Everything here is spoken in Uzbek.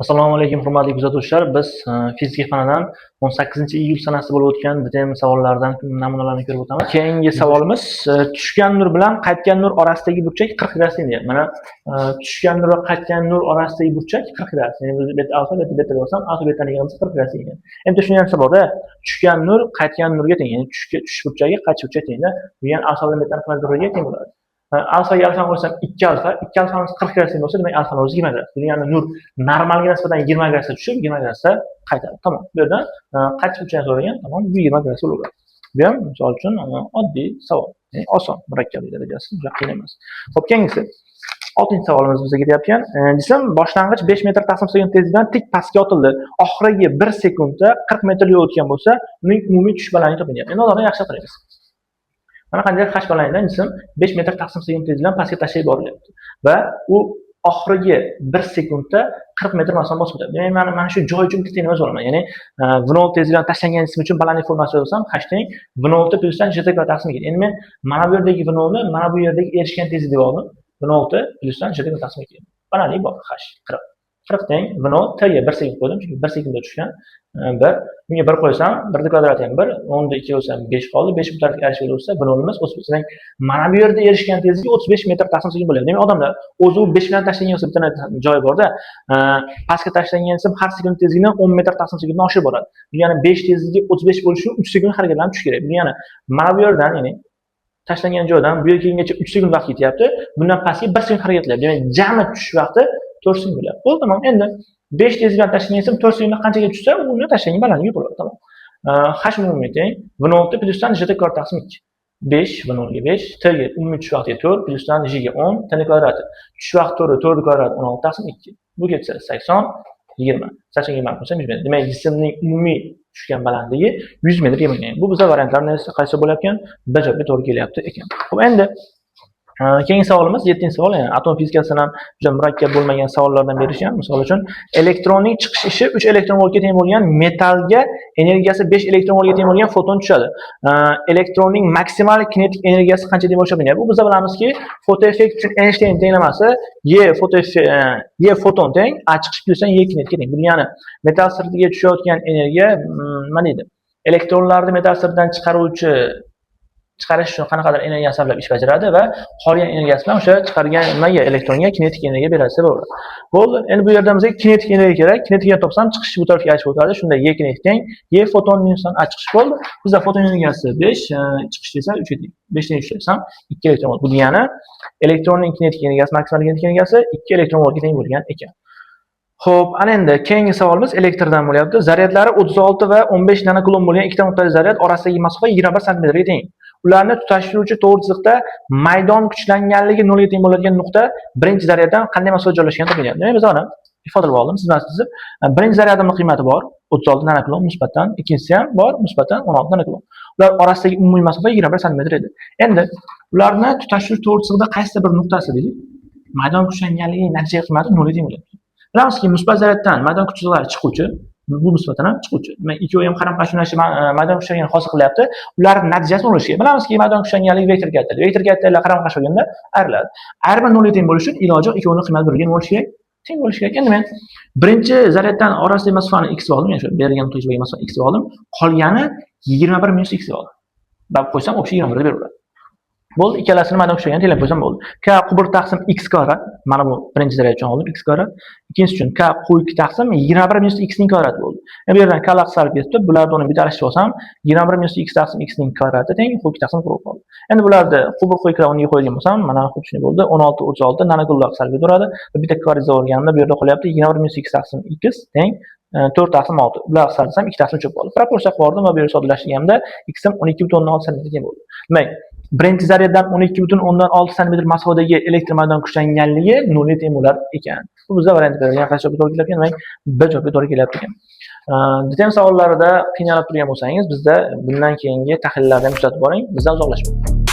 Assalomu alaykum, hurmatli kuzatuvchilar. Biz fizika fanidan 18-iyul sanasi bo'lib o'tgan bitim savollaridan namunalarni ko'rib o'tamiz. Keyingi savolimiz tushgan nur bilan qaytgan nur orasidagi burchak 40 gradus deyapti. Mana tushgan nur va qaytgan nur orasidagi burchak 40 gradus. Ya'ni biz beta alfa, beta bo'lsam, alfa betani yig'indisi 40 gradus ekan. Endi shuni ham savolda tushgan nur qaytgan nurga teng, ya'ni tush burchagi qaytish burchagi tengda. Bu ham alfa bilan betani qiladigan teng bo'ladi. Alfaga alfa qo'ysam 2 alfa, 2 alfamiz 40 gradus bo'lsa, demak alfani o'zi 20 gradus. Ya'ni nur normalga nisbatan 20 gradusga tushib, 20 gradusda qaytadi. Tamom. Bu yerda qaytish uchun so'ragan, tamom, bu 20 gradus bo'ladi. Bu ham misol uchun oddiy savol. Ya'ni oson, murakkablik darajasi juda qiyin emas. Xo'p, keyingisi 6-savolimiz bizga ketyapti. Jism boshlang'ich 5 metr taqsim sekund tezlikdan tik pastga otildi. Oxirgi 1 sekundda 40 metr yo'l o'tgan bo'lsa, uning umumiy tush balandligi topiladi. Endi ularni yaxshi qaraymiz. Mana qanday qash balandligidan jism 5 metr taqsim sekund tezlikdan pastga tashlab borilyapti va u oxirgi 1 sekundda 40 metr masofani bosib o'tadi. Demak, mana shu joy uchun bitta nima yozaman. Ya'ni v0 tezlikdan tashlangan jism uchun balandlik formulasini yozsam, h teng v0 plyusdan j taqsim ekan. Endi men mana bu yerdagi v0 ni mana bu yerdagi erishgan tezlik deb oldim. v0 plyusdan j taqsim ekan. Balandlik bor, h 40. 40 teng v0 t ga 1 sekund qo'ydim, chunki 1 sekundda tushgan. 1 bunga 1 qo'ysam, 1 kvadrati ham 1, 10 da 2 bo'lsa 5 qoldi. 5 bu tarafga erishib bo'lsa, v0imiz 35. Mana bu yerda erishgan tezlik 35 metr taqsim sekund bo'ladi. Demak, odamlar o'zi 5 bilan tashlangan bo'lsa, bitta joyi borda, pastga tashlangan sim har sekund tezligini 10 metr taqsim sekunddan oshirib boradi. Ya'ni 5 tezligi 35 bo'lishi uchun 3 sekund harakatlanib tush kerak. Ya'ni mana bu yerdan, ya'ni tashlangan joydan bu yerga kelguncha 3 sekund vaqt ketyapti. Bundan pastga 1 sekund harakatlanadi. Demak, jami tush vaqti 4 sekund bo'ladi. Bo'ldi, tamom. Endi 5 tezlik bilan tashlangan sim 4 sekundda qanchaga tushsa, uni tashlangan balandligi bo'ladi, tamom. H umumiy teng v0 plyusdan j taqsim 2. 5 v0 ga 5, t ga umumiy tush vaqti 4 plyusdan j ga 10, t ni kvadrati. Tush vaqti 4 kvadrat 16 taqsim 2. Bu ketsa 80 20. 80 20 bo'lsa 100 metr. Demak, jismning umumiy tushgan balandligi 100 metr bo'lgan. Bu bizga variantlarning qaysi bo'lar ekan? B javobi to'g'ri kelyapti ekan. Xo'p, endi keyingi savolimiz 7-savol. Ya'ni atom fizikasidan ham juda murakkab bo'lmagan savollardan berishgan. Misol uchun, elektronning chiqish ishi 3 elektron voltga teng bo'lgan metalga energiyasi 5 elektron voltga teng bo'lgan foton tushadi. Elektronning maksimal kinetik energiyasi qancha deb hisoblanadi? Bu biz bilamizki, fotoeffekt uchun Einstein tenglamasi E foton teng A chiqish plyusdan E kinetikga teng. Bu ya'ni metal sirtiga tushayotgan energiya nima deydi? Elektronlarni metal sirtidan chiqarish uchun qanaqadir energiya sarflab ish bajaradi va qolgan energiyasi bilan o'sha chiqargan nimaga elektronga kinetik energiya beradi bo'ladi. Bo'ldi. Endi bu yerda bizga kinetik energiya kerak. Kinetikni topsam, chiqish bu tarafga aytib o'tadi. Shunda E kinetik teng E foton minusdan A chiqish bo'ldi. Bizda foton energiyasi 5, chiqish esa 3 ga teng. 5 dan 3 desam 2 elektron volt. Bu degani elektronning kinetik energiyasi, maksimal kinetik energiyasi 2 elektron voltga teng bo'lgan ekan. Xo'p, ana endi keyingi savolimiz elektrdan bo'lyapti. Zaryadlari 36 va 15 nanokulom bo'lgan ikkita nuqtali zaryad orasidagi masofa 21 santimetrga teng. Ularni tutashtiruvchi to'g'ri chiziqda maydon kuchlanganligi 0 ga teng bo'ladigan nuqta birinchi zaryaddan qanday masofada joylashgani topilgan. Demak, biz uni ifodalab oldim. Siz bilasiz, birinchi zaryadimning qiymati bor 36 nanokulom nisbatan, ikkinchisi ham bor nisbatan 16 nanokulom. Ular orasidagi umumiy masofa 21 santimetr edi. Endi ularni tutashtiruvchi to'g'ri chiziqda qaysi bir nuqtasi deylik, maydon kuchlanganligi natija qiymati 0 ga teng bo'ladi. Bilamizki, musbat zaryaddan maydon kuchliklari chiquvchi, bu nisbatan ham chiquvchi. Demak, ikkovi ham qaram qarshi maydon kuchlanganini hosil qilyapti. Ularning natijasi bo'lishi kerak. Bilamizki, maydon kuchlanganligi vektor kattalik. Vektor kattaliklar qaram qarshi bo'lganda ayriladi. Ayrimlar 0 ga teng bo'lishi uchun iloji yo'q, ikkovining qiymati 1 ga bo'lishi kerak. Teng bo'lishi kerak. Endi men birinchi zaryaddan orasidagi masofani x deb oldim, ya'ni shu berilgan nuqtaga bo'lgan masofani x deb oldim. Qolgani 21 minus x deb oldim. Deb qo'ysam, o'sha 21 deb beraveradi. Bo'ldi, ikkalasini maydon kuchlangan tenglab qo'ysam bo'ldi. K qubur taqsim x kvadrat, mana bu birinchi zaryad uchun oldim x kvadrat. Ikkinchisi uchun k qu 2 taqsim 21 minus x ning kvadrati bo'ldi. Endi bu yerdan k lar qisqarib ketdi. Bularni uni bitalashtirib olsam, 21 minus x taqsim x ning kvadrati teng qu 2 taqsim qurib qoldi. Endi bularni qubur qu 2 o'rniga qo'ygan bo'lsam, mana xuddi shunday bo'ldi. 16 36 nanokullar qisqarib ketaveradi. Bitta kvadratiga o'rganimda bu yerda qolyapti 21 minus x taqsim x teng 4 taqsim 6. Bular qisqarsam 2 taqsim cho'p bo'ldi. Proporsiya qildim va bu yerga soddalashtirganimda x im 12,6 cm teng bo'ldi. Demak, birinchi zaryaddan 12,6 cm masofadagi elektr maydon kuchlanganligi 0 ga teng bo'lar ekan. Bu bizga variant berilgan, qaysi javob to'g'ri kelyapti ekan? Demak, B javobi to'g'ri kelyapti ekan. Bitim savollarida qiynalib turgan bo'lsangiz, bizda bundan keyingi tahlillardan kuzatib boring, bizdan uzoqlashmang.